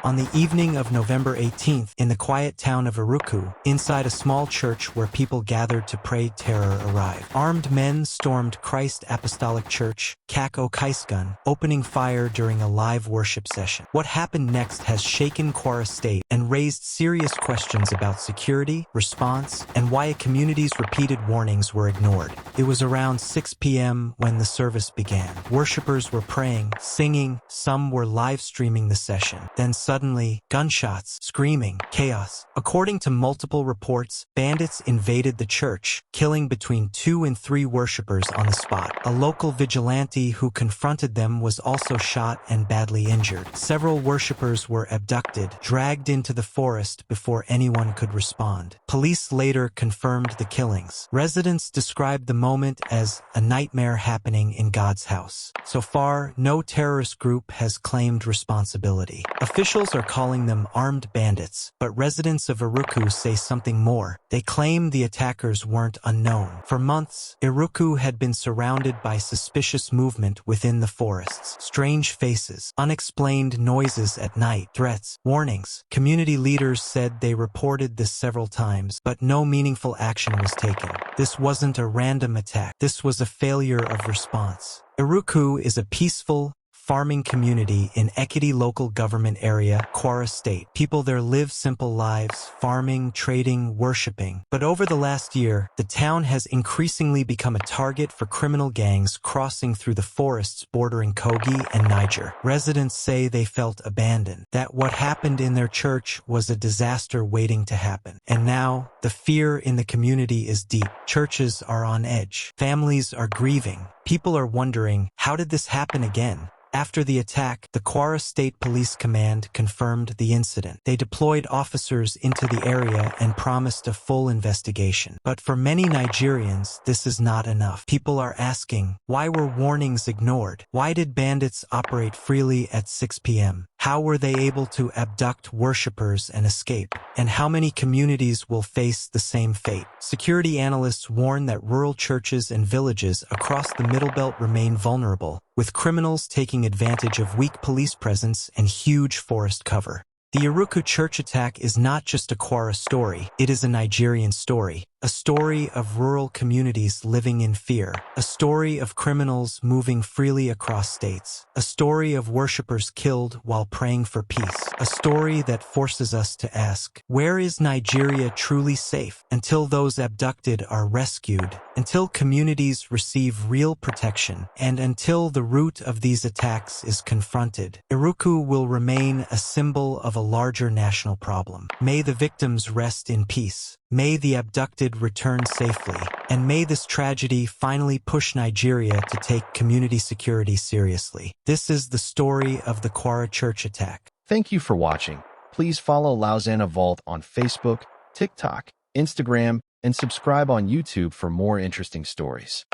On the evening of November 18th, in the quiet town of Iruku, inside a small church where people gathered to pray, terror arrived. Armed men stormed Christ Apostolic Church, Kako Kaisgun, opening fire during a live worship session. What happened next has shaken Kware State and raised serious questions about security, response, and why a community's repeated warnings were ignored. It was around 6 p.m. when the service began. Worshippers were praying, singing, some were live streaming the session. Then suddenly, gunshots, screaming, chaos. According to multiple reports, bandits invaded the church, killing between 2 and 3 worshippers on the spot. A local vigilante who confronted them was also shot and badly injured. Several worshippers were abducted, dragged into the forest before anyone could respond. Police later confirmed the killings. Residents described the moment as a nightmare happening in God's house. So far, no terrorist group has claimed responsibility. Officials are calling them armed bandits, but residents of Iruku say something more. They claim the attackers weren't unknown. For months, Iruku had been surrounded by suspicious movement within the forests. Strange faces, unexplained noises at night, threats, warnings. Community leaders said they reported this several times, but no meaningful action was taken. This wasn't a random attack. This was a failure of response. Iruku is a peaceful, farming community in Ekiti local government area, Kware State. People there live simple lives, farming, trading, worshipping. But over the last year, the town has increasingly become a target for criminal gangs crossing through the forests bordering Kogi and Niger. Residents say they felt abandoned, that what happened in their church was a disaster waiting to happen. And now, the fear in the community is deep. Churches are on edge. Families are grieving. People are wondering, how did this happen again? After the attack, the Kware State Police Command confirmed the incident. They deployed officers into the area and promised a full investigation. But for many Nigerians, this is not enough. People are asking, why were warnings ignored? Why did bandits operate freely at 6 p.m.? How were they able to abduct worshippers and escape? And how many communities will face the same fate? Security analysts warn that rural churches and villages across the Middle Belt remain vulnerable, with criminals taking advantage of weak police presence and huge forest cover. The Iruku church attack is not just a Kware story, it is a Nigerian story. A story of rural communities living in fear. A story of criminals moving freely across states. A story of worshippers killed while praying for peace. A story that forces us to ask, where is Nigeria truly safe? Until those abducted are rescued, until communities receive real protection, and until the root of these attacks is confronted, Iruku will remain a symbol of a larger national problem. May the victims rest in peace. May the abducted return safely, and may this tragedy finally push Nigeria to take community security seriously. This is the story of the Kware church attack. Thank you for watching. Please follow Lausana Vault on Facebook, TikTok, Instagram, and subscribe on YouTube for more interesting stories.